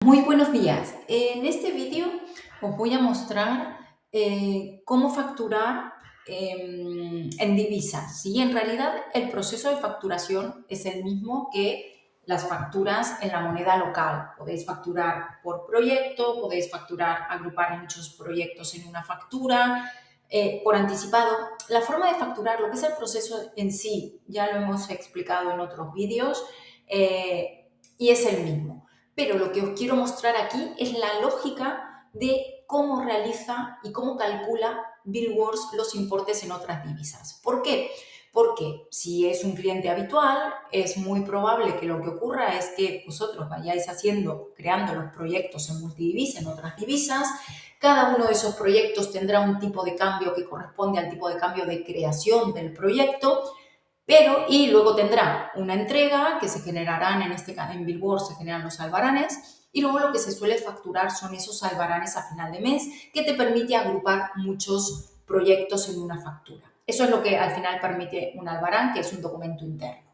Muy buenos días. En este vídeo os voy a mostrar cómo facturar en divisas. ¿Sí? En realidad, el proceso de facturación es el mismo que las facturas en la moneda local. Podéis facturar por proyecto, podéis facturar, agrupar muchos proyectos en una factura, por anticipado. La forma de facturar, lo que es el proceso en sí, ya lo hemos explicado en otros vídeos y es el mismo. Pero lo que os quiero mostrar aquí es la lógica de cómo realiza y cómo calcula Billworks los importes en otras divisas. ¿Por qué? Porque si es un cliente habitual, es muy probable que lo que ocurra es que vosotros vayáis creando los proyectos en multidivisa, en otras divisas. Cada uno de esos proyectos tendrá un tipo de cambio que corresponde al tipo de cambio de creación del proyecto. Y luego tendrá una entrega que se generarán, en este caso en Billboard se generan los albaranes, y luego lo que se suele facturar son esos albaranes a final de mes, que te permite agrupar muchos proyectos en una factura. Eso es lo que al final permite un albarán, que es un documento interno.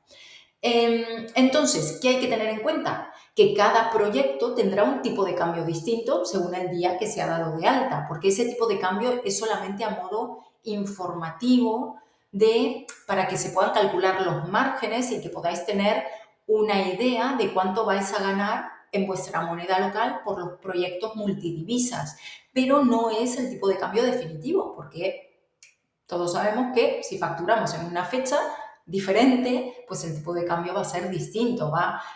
Entonces, ¿qué hay que tener en cuenta? Que cada proyecto tendrá un tipo de cambio distinto según el día que se ha dado de alta, porque ese tipo de cambio es solamente a modo informativo para que se puedan calcular los márgenes y que podáis tener una idea de cuánto vais a ganar en vuestra moneda local por los proyectos multidivisas. Pero no es el tipo de cambio definitivo, porque todos sabemos que si facturamos en una fecha diferente, pues el tipo de cambio va a ser distinto.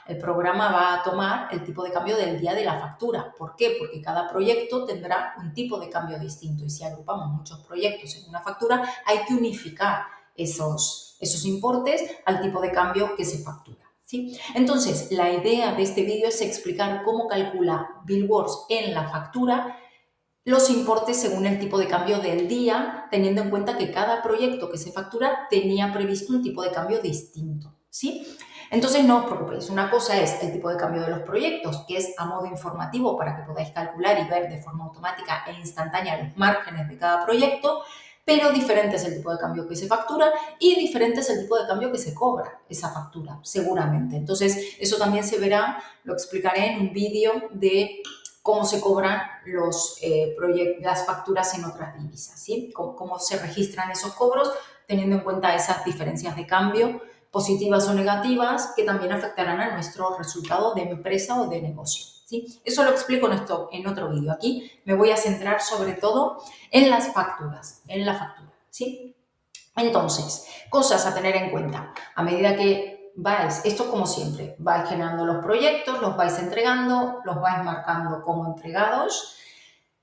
El programa va a tomar el tipo de cambio del día de la factura. ¿Por qué? Porque cada proyecto tendrá un tipo de cambio distinto y si agrupamos muchos proyectos en una factura, hay que unificar esos importes al tipo de cambio que se factura. ¿Sí? Entonces, la idea de este vídeo es explicar cómo calcula Billworks en la factura los importes según el tipo de cambio del día, teniendo en cuenta que cada proyecto que se factura tenía previsto un tipo de cambio distinto, ¿sí? Entonces, no os preocupéis. Una cosa es el tipo de cambio de los proyectos, que es a modo informativo para que podáis calcular y ver de forma automática e instantánea los márgenes de cada proyecto, pero diferente es el tipo de cambio que se factura y diferente es el tipo de cambio que se cobra esa factura, seguramente. Entonces, eso también se verá, lo explicaré en un vídeo de cómo se cobran las facturas en otras divisas, ¿sí? Cómo se registran esos cobros teniendo en cuenta esas diferencias de cambio positivas o negativas que también afectarán a nuestro resultado de empresa o de negocio, ¿sí? Eso lo explico en otro vídeo. Aquí me voy a centrar sobre todo en las facturas, en la factura, ¿sí? Entonces, cosas a tener en cuenta. A medida que esto como siempre, vais generando los proyectos, los vais entregando, los vais marcando como entregados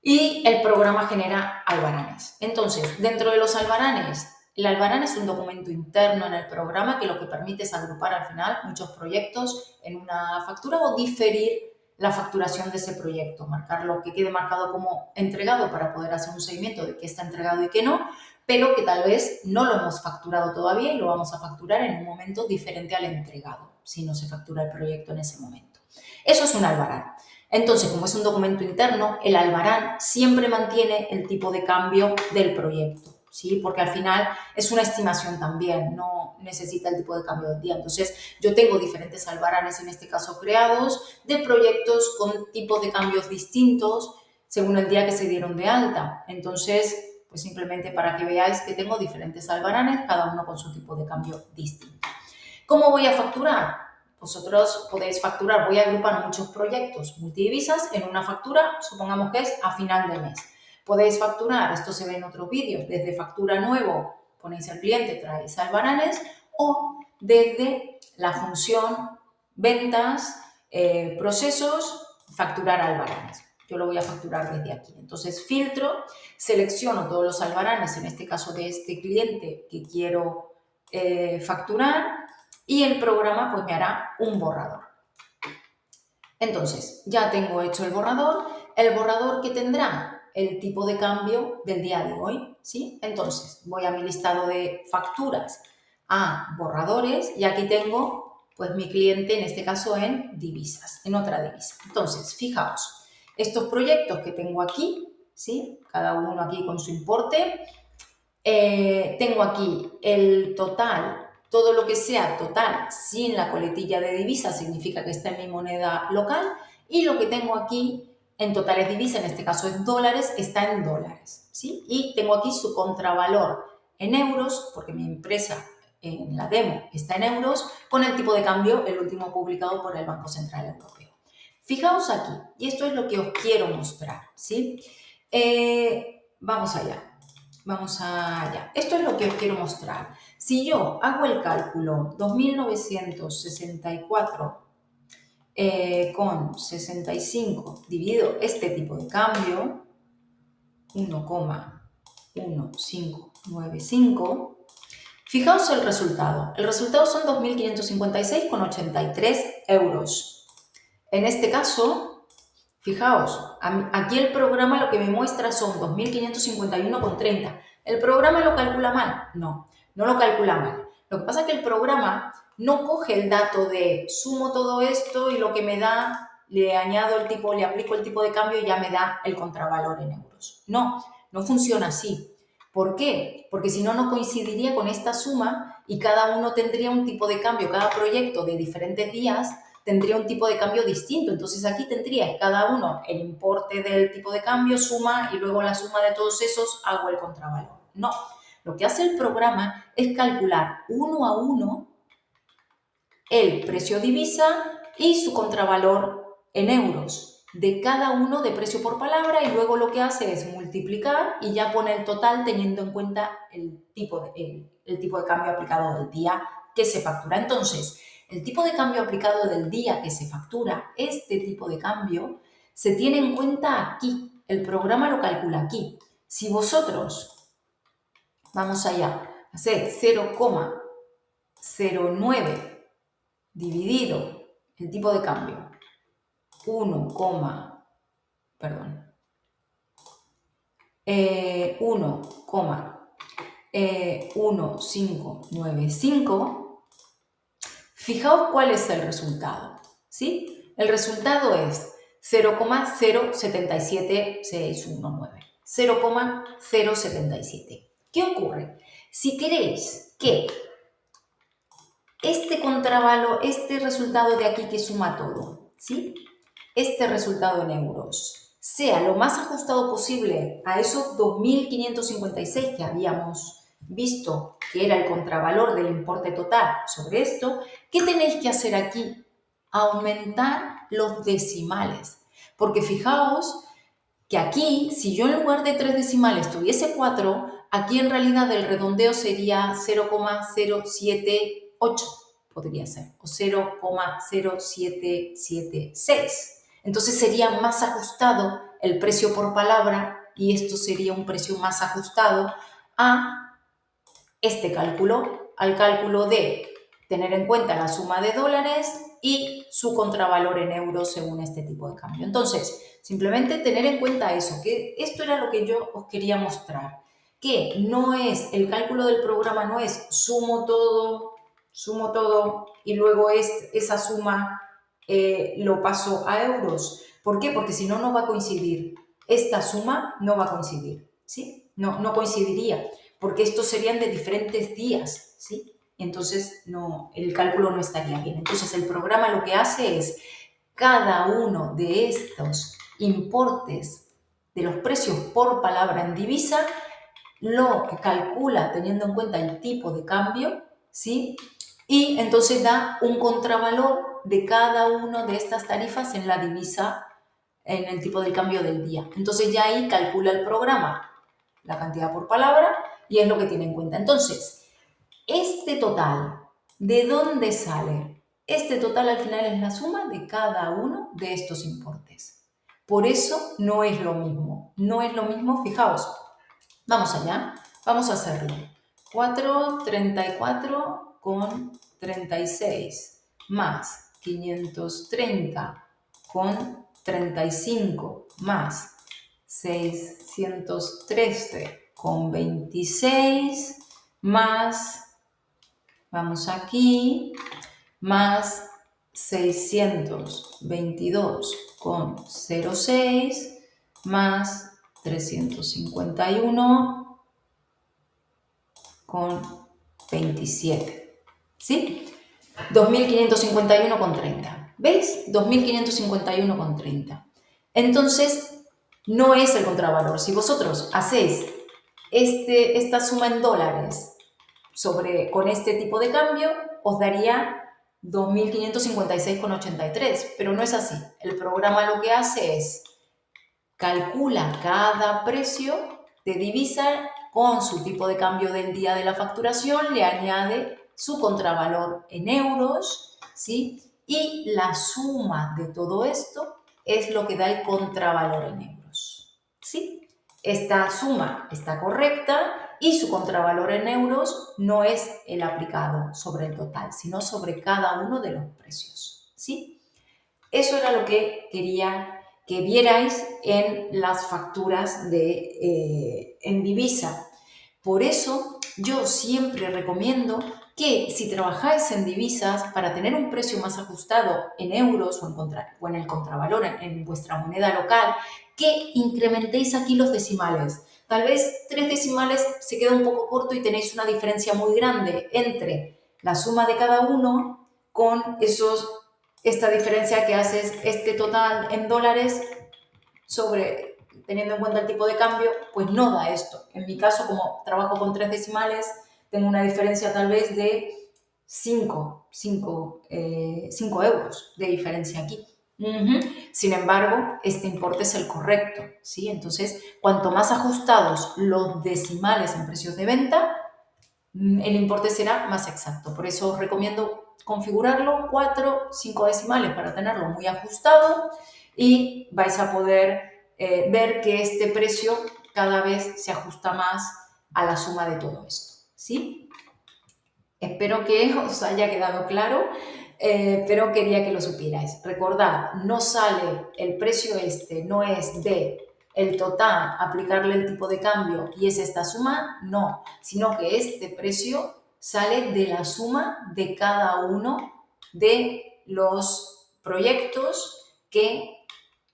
y el programa genera albaranes. Entonces, dentro de los albaranes, el albarán es un documento interno en el programa que lo que permite es agrupar al final muchos proyectos en una factura o diferir la facturación de ese proyecto, marcar lo que quede marcado como entregado para poder hacer un seguimiento de qué está entregado y qué no, pero que tal vez no lo hemos facturado todavía y lo vamos a facturar en un momento diferente al entregado, si no se factura el proyecto en ese momento. Eso es un albarán. Entonces, como es un documento interno, el albarán siempre mantiene el tipo de cambio del proyecto, ¿sí? Porque al final es una estimación también, no necesita el tipo de cambio del día. Entonces, yo tengo diferentes albaranes, en este caso creados, de proyectos con tipos de cambios distintos según el día que se dieron de alta. Entonces, pues simplemente para que veáis que tengo diferentes albaranes, cada uno con su tipo de cambio distinto. ¿Cómo voy a facturar? Vosotros podéis facturar, voy a agrupar muchos proyectos multidivisas en una factura, supongamos que es a final de mes. Podéis facturar, esto se ve en otros vídeos, desde factura nuevo, ponéis al cliente, traéis albaranes, o desde la función ventas, procesos, facturar albaranes. Yo lo voy a facturar desde aquí. Entonces filtro, selecciono todos los albaranes, en este caso de este cliente que quiero facturar, y el programa pues me hará un borrador. Entonces, ya tengo hecho el borrador que tendrá el tipo de cambio del día de hoy, ¿sí? Entonces, voy a mi listado de facturas a borradores y aquí tengo pues mi cliente, en este caso en divisas, en otra divisa. Entonces, fijaos, estos proyectos que tengo aquí, ¿sí? Cada uno aquí con su importe, tengo aquí el total, todo lo que sea total sin la coletilla de divisa significa que está en mi moneda local y lo que tengo aquí en totales divisas, en este caso en dólares, está en dólares, ¿sí? Y tengo aquí su contravalor en euros, porque mi empresa en la demo está en euros, con el tipo de cambio, el último publicado por el Banco Central Europeo. Fijaos aquí, y esto es lo que os quiero mostrar, ¿sí? Vamos allá, vamos allá. Esto es lo que os quiero mostrar. Si yo hago el cálculo 2.964 con 65 dividido este tipo de cambio, 1,1595, fijaos el resultado. El resultado son 2.556,83 euros. En este caso, fijaos, aquí el programa lo que me muestra son 2.551,30. ¿El programa lo calcula mal? No, no lo calcula mal. Lo que pasa es que el programa no coge el dato de sumo todo esto y lo que me da, le añado el tipo, le aplico el tipo de cambio y ya me da el contravalor en euros. No, no funciona así. ¿Por qué? Porque si no, no coincidiría con esta suma y cada uno tendría un tipo de cambio, cada proyecto de diferentes días tendría un tipo de cambio distinto. Entonces aquí tendría cada uno el importe del tipo de cambio, suma y luego la suma de todos esos hago el contravalor. No, lo que hace el programa es calcular uno a uno el precio divisa y su contravalor en euros de cada uno de precio por palabra y luego lo que hace es multiplicar y ya pone el total teniendo en cuenta el tipo de cambio aplicado del día que se factura. Entonces, el tipo de cambio aplicado del día que se factura, este tipo de cambio, se tiene en cuenta aquí. El programa lo calcula aquí. Si vosotros, vamos allá, hacer 0,09 dividido el tipo de cambio 1,1595, fijaos cuál es el resultado, ¿sí? El resultado es 0,077619, 0,077. ¿Qué ocurre? Si queréis que este contravalor, este resultado de aquí que suma todo, ¿sí? Este resultado en euros sea lo más ajustado posible a esos 2.556 que habíamos visto que era el contravalor del importe total sobre esto, ¿qué tenéis que hacer aquí? Aumentar los decimales. Porque fijaos que aquí, si yo en lugar de 3 decimales tuviese 4, aquí en realidad el redondeo sería 0,078, podría ser, o 0,0776. Entonces sería más ajustado el precio por palabra y esto sería un precio más ajustado a este cálculo, al cálculo de tener en cuenta la suma de dólares y su contravalor en euros según este tipo de cambio. Entonces, simplemente tener en cuenta eso, que esto era lo que yo os quería mostrar, que no es, el cálculo del programa no es sumo todo y luego esa suma lo paso a euros. ¿Por qué? Porque si no, no va a coincidir. Esta suma no va a coincidir, ¿sí? No coincidiría, porque estos serían de diferentes días, ¿sí? Entonces, no, el cálculo no estaría bien. Entonces, el programa lo que hace es cada uno de estos importes de los precios por palabra en divisa, lo calcula teniendo en cuenta el tipo de cambio, ¿sí? Y entonces da un contravalor de cada una de estas tarifas en la divisa, en el tipo de cambio del día. Entonces ya ahí calcula el programa la cantidad por palabra y es lo que tiene en cuenta. Entonces, este total, ¿de dónde sale? Este total al final es la suma de cada uno de estos importes. Por eso no es lo mismo. No es lo mismo, fijaos. Vamos allá, vamos a hacerlo. 434,36 más 530,35 más 613,26 más, vamos aquí, más 622,06 más 351,27, ¿sí? 2.551,30. ¿Veis? 2.551,30. Entonces, no es el contravalor. Si vosotros hacéis esta suma en dólares con este tipo de cambio, os daría 2.556,83, pero no es así. El programa lo que hace es calcula cada precio de divisa con su tipo de cambio del día de la facturación, le añade su contravalor en euros, ¿sí? Y la suma de todo esto es lo que da el contravalor en euros, ¿sí? Esta suma está correcta y su contravalor en euros no es el aplicado sobre el total, sino sobre cada uno de los precios, ¿sí? Eso era lo que quería que vierais en las facturas en divisa. Por eso yo siempre recomiendo que si trabajáis en divisas, para tener un precio más ajustado en euros o en el contravalor en vuestra moneda local, que incrementéis aquí los decimales. Tal vez 3 decimales se queda un poco corto y tenéis una diferencia muy grande entre la suma de cada uno con esta diferencia que haces este total en dólares sobre, teniendo en cuenta el tipo de cambio, pues no da esto. En mi caso, como trabajo con 3 decimales, tengo una diferencia tal vez de 5 euros de diferencia aquí. Sin embargo, este importe es el correcto, ¿sí? Entonces, cuanto más ajustados los decimales en precios de venta, el importe será más exacto. Por eso os recomiendo configurarlo 4, 5 decimales para tenerlo muy ajustado y vais a poder ver que este precio cada vez se ajusta más a la suma de todo esto, ¿sí? Espero que os haya quedado claro, pero quería que lo supierais. Recordad, no sale el precio no es de el total, aplicarle el tipo de cambio y es esta suma, no, sino que este precio sale de la suma de cada uno de los proyectos que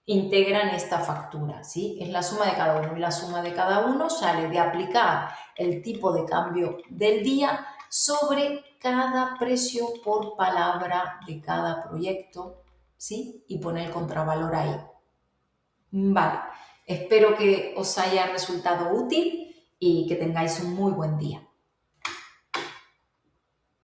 integran esta factura, ¿sí? Es la suma de cada uno y la suma de cada uno sale de aplicar el tipo de cambio del día sobre cada precio por palabra de cada proyecto, ¿sí? Y poner el contravalor ahí. Vale, espero que os haya resultado útil y que tengáis un muy buen día.